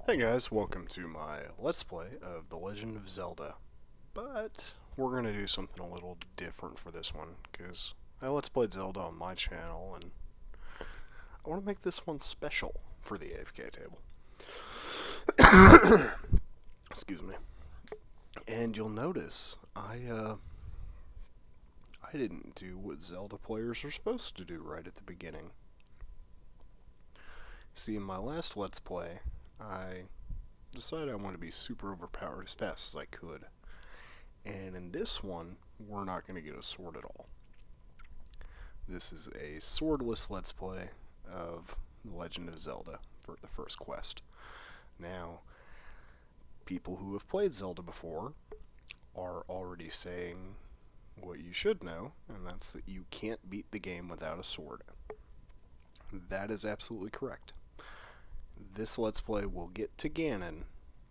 Hey guys, welcome to my Let's Play of The Legend of Zelda. But we're going to do something a little different for this one, because I Let's Played Zelda on my channel, and I want to make this one special for the AFK table. Excuse me. And you'll notice, I didn't do what Zelda players are supposed to do right at the beginning. See, in my last Let's Play, I decided I want to be super overpowered as fast as I could. And in this one, we're not going to get a sword at all. This is a swordless Let's Play of The Legend of Zelda for the first quest. Now, people who have played Zelda before are already saying what you should know, and that's that you can't beat the game without a sword. That is absolutely correct. This Let's Play will get to Ganon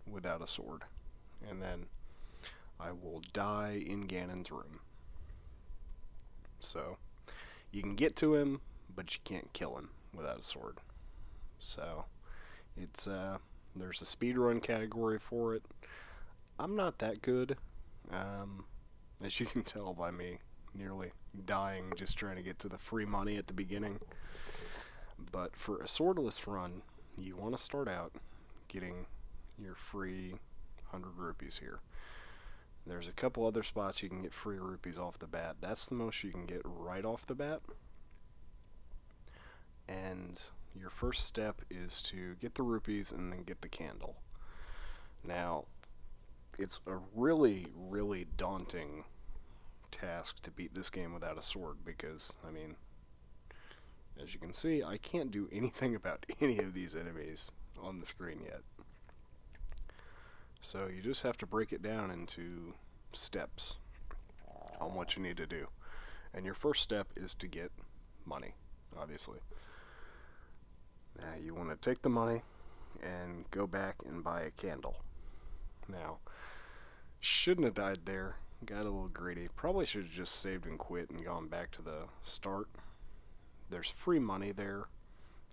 without a sword, and then I will die in Ganon's room. So, you can get to him, but you can't kill him without a sword. So, it's, there's a speedrun category for it. I'm not that good, as you can tell by me nearly dying just trying to get to the free money at the beginning. But for a swordless run, you want to start out getting your free 100 rupees here. There's a couple other spots you can get free rupees off the bat. That's the most you can get right off the bat. And your first step is to get the rupees and then get the candle. Now, it's a really, really daunting task to beat this game without a sword because, I mean, as you can see, I can't do anything about any of these enemies on the screen yet. So you just have to break it down into steps on what you need to do. And your first step is to get money, obviously. Now you want to take the money and go back and buy a candle. Now, shouldn't have died there. Got a little greedy. Probably should have just saved and quit and gone back to the start. There's free money there.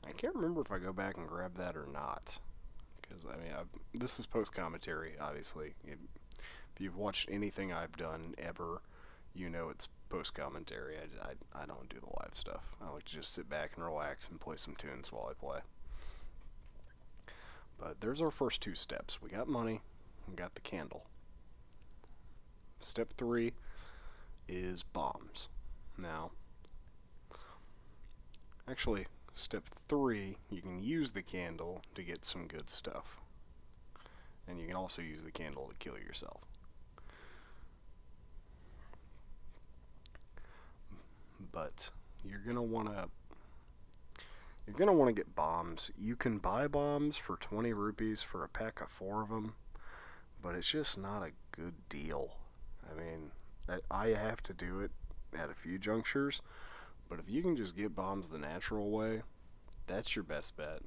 I can't remember if I go back and grab that or not. Because, I mean, this is post-commentary, obviously. If you've watched anything I've done ever, you know it's post-commentary. I don't do the live stuff. I like to just sit back and relax and play some tunes while I play. But there's our first two steps. We got money, we got the candle. Step 3 is bombs. Now, actually, step 3, you can use the candle to get some good stuff. And you can also use the candle to kill yourself. But you're gonna wanna get bombs. You can buy bombs for 20 rupees for a pack of 4 of them, but it's just not a good deal. I mean, I have to do it at a few junctures. But if you can just get bombs the natural way, that's your best bet.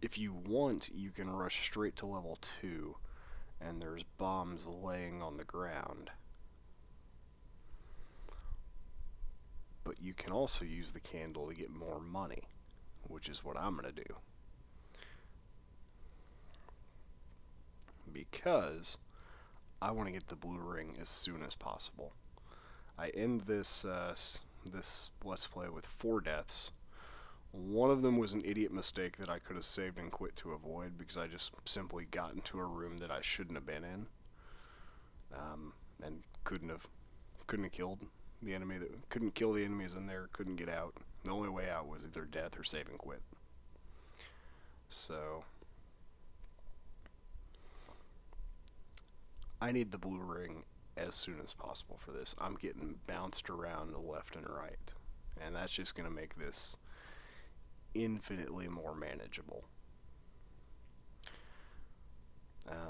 If you want, you can rush straight to level 2, and there's bombs laying on the ground. But you can also use the candle to get more money, which is what I'm going to do. Because I want to get the blue ring as soon as possible. I end this this Let's Play with 4 deaths. One of them was an idiot mistake that I could have saved and quit to avoid because I just simply got into a room that I shouldn't have been in, and couldn't have killed the enemy. Couldn't kill the enemies in there. Couldn't get out. The only way out was either death or save and quit. So I need the blue ring as soon as possible for this. I'm getting bounced around left and right, and that's just going to make this infinitely more manageable.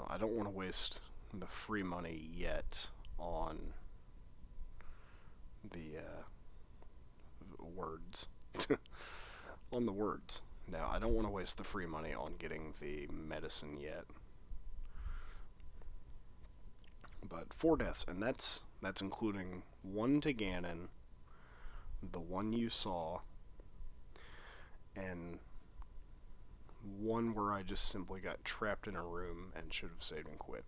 I don't want to waste the free money yet on the words. On the words. Now, I don't want to waste the free money on getting the medicine yet. But 4 deaths, and that's including 1 to Ganon, the one you saw, and one where I just simply got trapped in a room and should have saved and quit.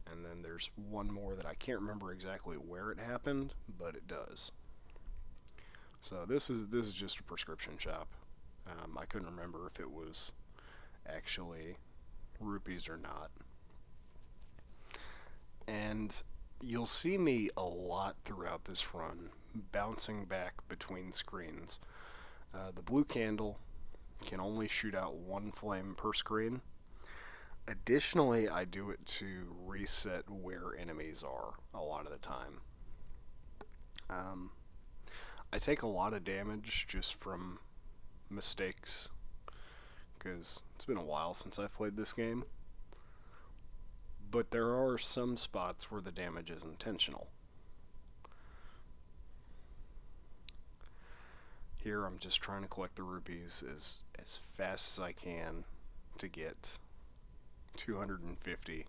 And then there's one more that I can't remember exactly where it happened, but it does. So this is just a prescription shop. I couldn't remember if it was actually rupees or not. And you'll see me a lot throughout this run, bouncing back between screens. The blue candle can only shoot out one flame per screen. Additionally, I do it to reset where enemies are a lot of the time. I take a lot of damage just from mistakes, because it's been a while since I've played this game. But there are some spots where the damage is intentional. Here I'm just trying to collect the rupees as fast as I can to get 250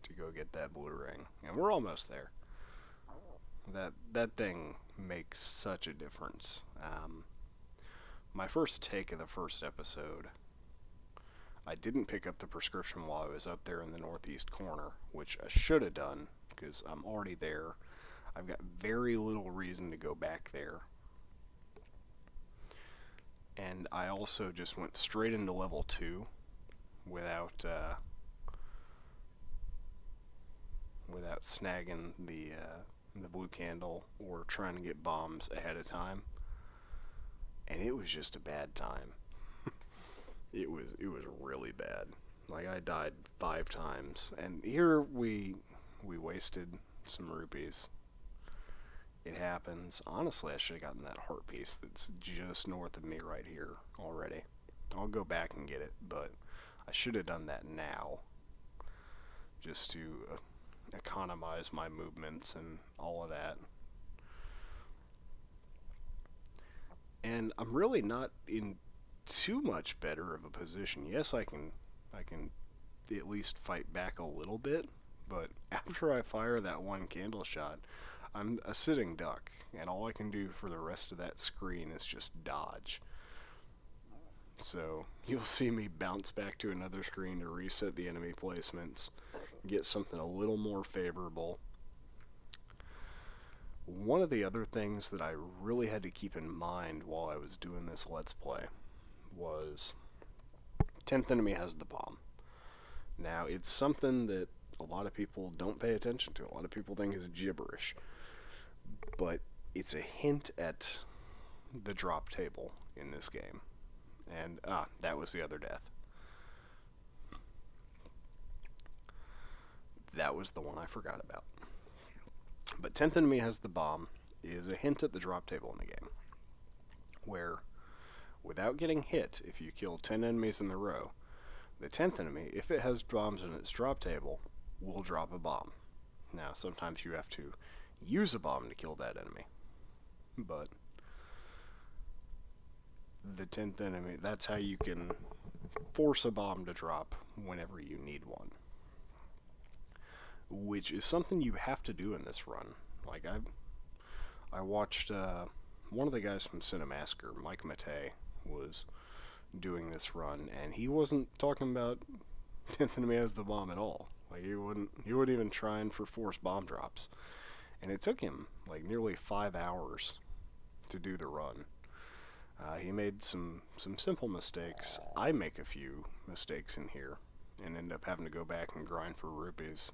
to go get that blue ring. And we're almost there. That thing makes such a difference. My first take of the first episode, I didn't pick up the prescription while I was up there in the northeast corner, which I should have done, because I'm already there. I've got very little reason to go back there. And I also just went straight into level 2 without snagging the blue candle or trying to get bombs ahead of time. And it was just a bad time. It was really bad. Like, I died 5 times, and here we wasted some rupees. It happens. Honestly, I should have gotten that heart piece that's just north of me right here already. I'll go back and get it, but I should have done that now, just to economize my movements and all of that. And I'm really not in too much better of a position. Yes, I can at least fight back a little bit, but after I fire that one candle shot, I'm a sitting duck, and all I can do for the rest of that screen is just dodge. So you'll see me bounce back to another screen to reset the enemy placements, get something a little more favorable. One of the other things that I really had to keep in mind while I was doing this Let's Play was 10th enemy has the bomb. Now, it's something that a lot of people don't pay attention to. A lot of people think is gibberish. But it's a hint at the drop table in this game. And, that was the other death. That was the one I forgot about. But 10th enemy has the bomb is a hint at the drop table in the game, where without getting hit, if you kill 10 enemies in a row, the 10th enemy, if it has bombs in its drop table, will drop a bomb. Now, sometimes you have to use a bomb to kill that enemy, but the 10th enemy, that's how you can force a bomb to drop whenever you need one, which is something you have to do in this run. Like, I watched one of the guys from Cinemasker, Mike Matei, was doing this run, and he wasn't talking about 10th enemy has the bomb at all. Like, he wasn't even trying for forced bomb drops, and it took him like nearly 5 hours to do the run. He made some simple mistakes. I make a few mistakes in here and end up having to go back and grind for rupees.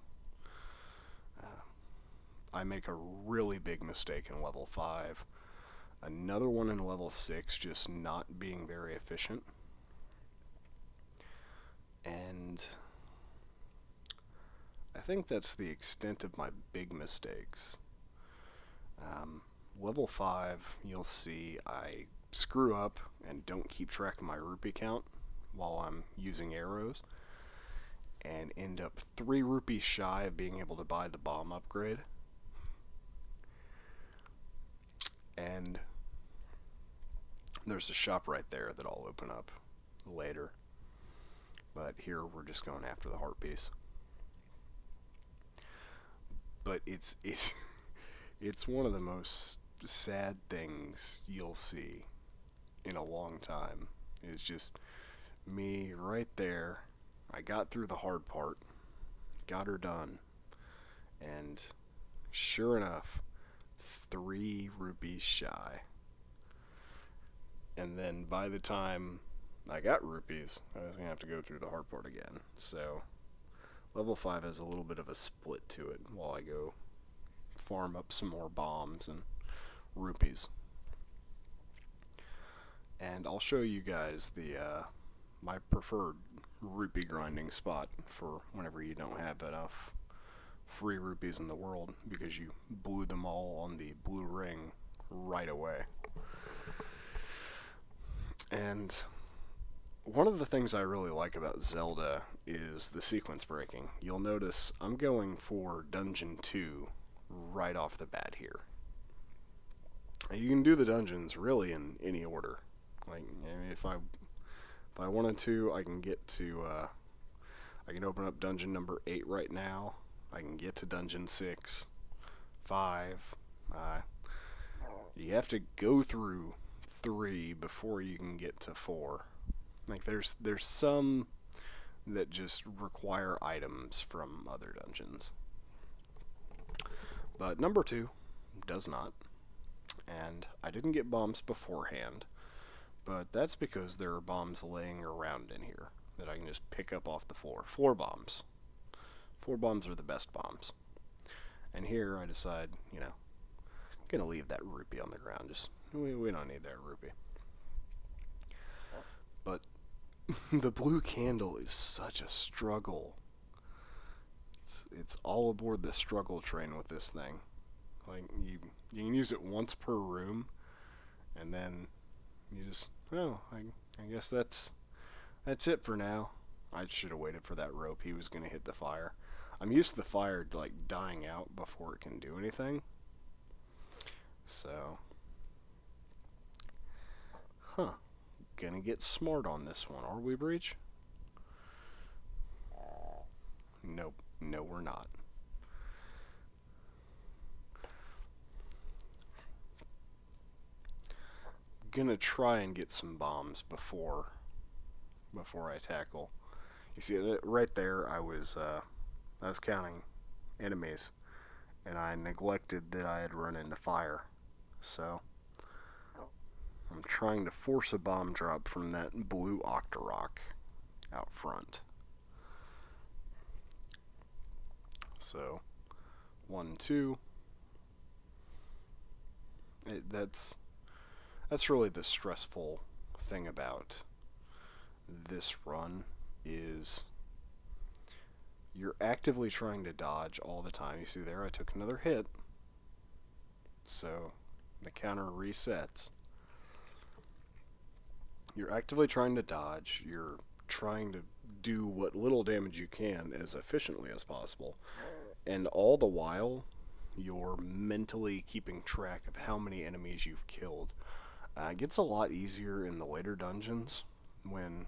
I make a really big mistake in level 5. Another one in level 6, just not being very efficient. And I think that's the extent of my big mistakes. Level 5, you'll see I screw up and don't keep track of my rupee count while I'm using arrows, and end up 3 rupees shy of being able to buy the bomb upgrade. And there's a shop right there that I'll open up later. But here we're just going after the heart piece. But it's one of the most sad things you'll see in a long time. Is just me right there. I got through the hard part, got her done, and sure enough, 3 rupees shy. And then by the time I got rupees, I was going to have to go through the hard part again. So level 5 has a little bit of a split to it while I go farm up some more bombs and rupees. And I'll show you guys the my preferred rupee grinding spot for whenever you don't have enough free rupees in the world because you blew them all on the blue ring right away. And one of the things I really like about Zelda is the sequence breaking. You'll notice I'm going for Dungeon 2 right off the bat here. You can do the dungeons really in any order. Like, I mean, if I wanted to, I can get to I can open up dungeon number 8 right now. I can get to dungeon 6, 5. You have to go through 3 before you can get to 4. Like there's some that just require items from other dungeons. But number 2 does not. And I didn't get bombs beforehand, but that's because there are bombs laying around in here that I can just pick up off the floor. 4 bombs. 4 bombs are the best bombs. And here I decide, you know, I'm going to leave that rupee on the ground. Just, we don't need that rupee. But the blue candle is such a struggle. It's all aboard the struggle train with this thing. Like, you can use it once per room, and then you just, oh, I guess that's it for now. I should have waited for that rope. He was going to hit the fire. I'm used to the fire, like, dying out before it can do anything. So, gonna get smart on this one, are we, Breach? Nope. No, we're not. Gonna try and get some bombs before I tackle. You see that right there? I was counting enemies, and I neglected that I had run into fire. So I'm trying to force a bomb drop from that blue Octorok out front. So 1, 2. That's really the stressful thing about this run is you're actively trying to dodge all the time. You see there, I took another hit. So the counter resets. You're actively trying to dodge. You're trying to do what little damage you can as efficiently as possible. And all the while, you're mentally keeping track of how many enemies you've killed. It gets a lot easier in the later dungeons when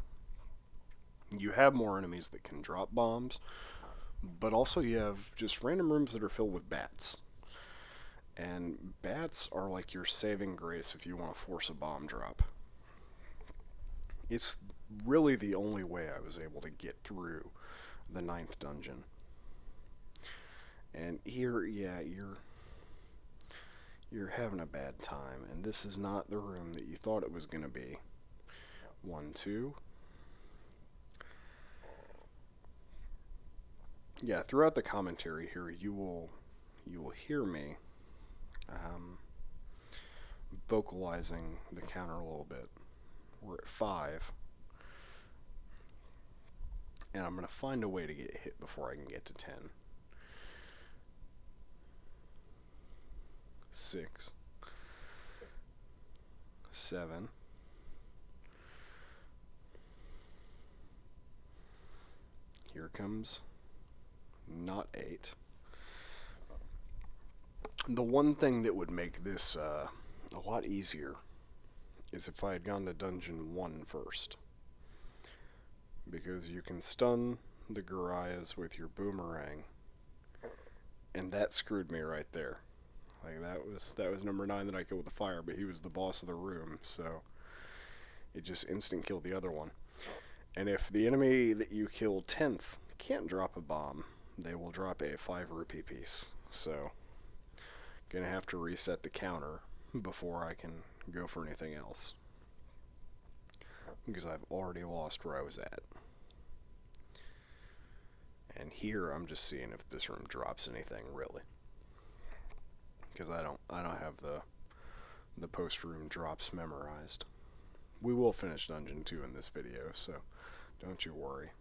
you have more enemies that can drop bombs, but also you have just random rooms that are filled with bats. And bats are like your saving grace if you want to force a bomb drop. It's really the only way I was able to get through the 9th dungeon. And here, yeah, you're having a bad time, and this is not the room that you thought it was going to be. 1, 2. Yeah, throughout the commentary here, you will hear me vocalizing the counter a little bit. We're at 5, and I'm going to find a way to get hit before I can get to 10. 6, 7, here comes not 8. The one thing that would make this a lot easier is if I had gone to dungeon 1 first, because you can stun the Gorias with your boomerang, and that screwed me right there. Like that was number 9 that I killed with the fire, but he was the boss of the room, so it just instant killed the other one. And if the enemy that you kill 10th can't drop a bomb, they will drop a 5 rupee piece. So, gonna have to reset the counter before I can go for anything else, because I've already lost where I was at. And here I'm just seeing if this room drops anything, really, because I don't have the post room drops memorized. We will finish Dungeon 2 in this video, so don't you worry.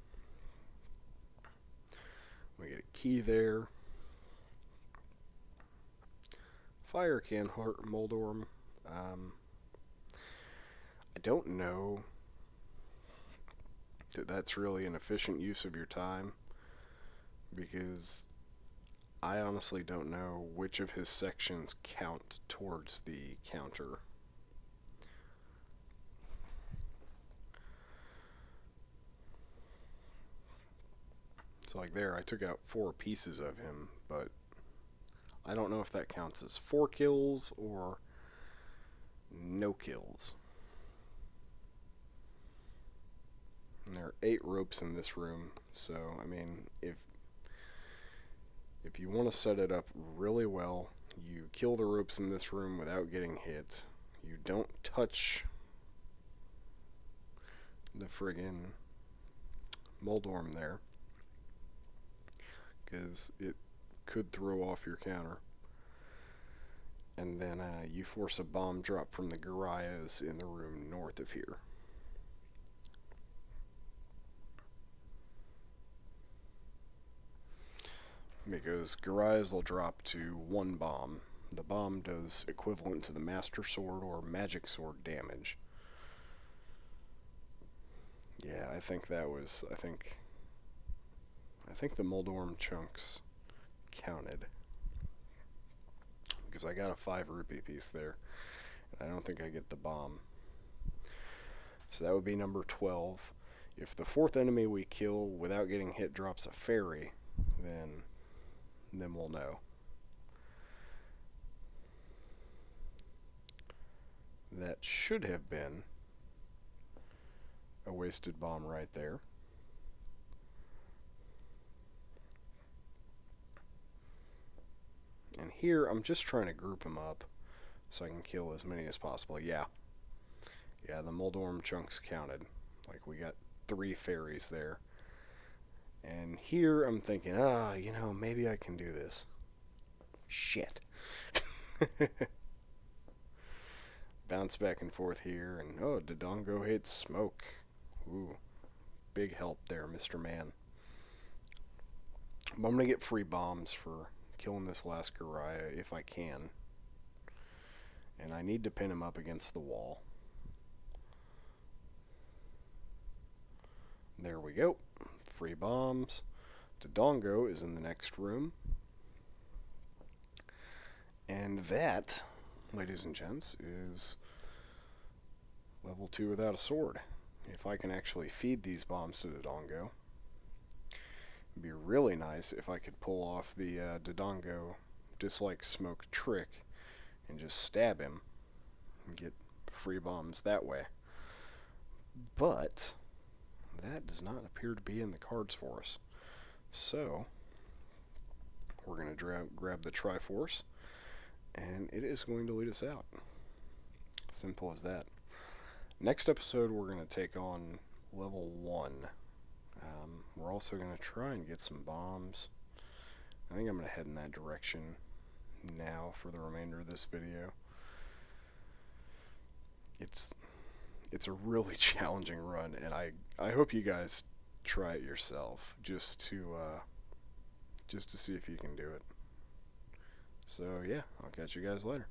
We get a key there. Fire can hurt Moldorm. I don't know that that's really an efficient use of your time, because I honestly don't know which of his sections count towards the counter. So like there, I took out 4 pieces of him, but I don't know if that counts as 4 kills or no kills. And there are 8 ropes in this room, so I mean, if you want to set it up really well, you kill the ropes in this room without getting hit. You don't touch the friggin' Moldorm there, because it could throw off your counter. And then you force a bomb drop from the Gorias in the room north of here. Because Gorias will drop to 1 bomb. The bomb does equivalent to the Master Sword or Magic Sword damage. Yeah, I think that was, I think the Moldorm chunks counted, because I got a 5 rupee piece there. I don't think I get the bomb. So that would be number 12. If the 4th enemy we kill without getting hit drops a fairy, then we'll know. That should have been a wasted bomb right there. And here, I'm just trying to group them up so I can kill as many as possible. Yeah, the Moldorm chunks counted. Like, we got 3 fairies there. And here, I'm thinking, maybe I can do this. Shit. Bounce back and forth here, and Dodongo hits smoke. Ooh, big help there, Mr. Man. But I'm going to get free bombs for killing this last Goria if I can. And I need to pin him up against the wall. There we go. Free bombs. Dodongo is in the next room. And that, ladies and gents, is level 2 without a sword. If I can actually feed these bombs to Dodongo, it'd be really nice if I could pull off the Dodongo dislike smoke trick and just stab him and get free bombs that way. But that does not appear to be in the cards for us. So we're going to grab the Triforce, and it is going to lead us out. Simple as that. Next episode, we're going to take on level 1. We're also going to try and get some bombs. I think I'm going to head in that direction now for the remainder of this video. It's a really challenging run, and I hope you guys try it yourself just to see if you can do it. So yeah, I'll catch you guys later.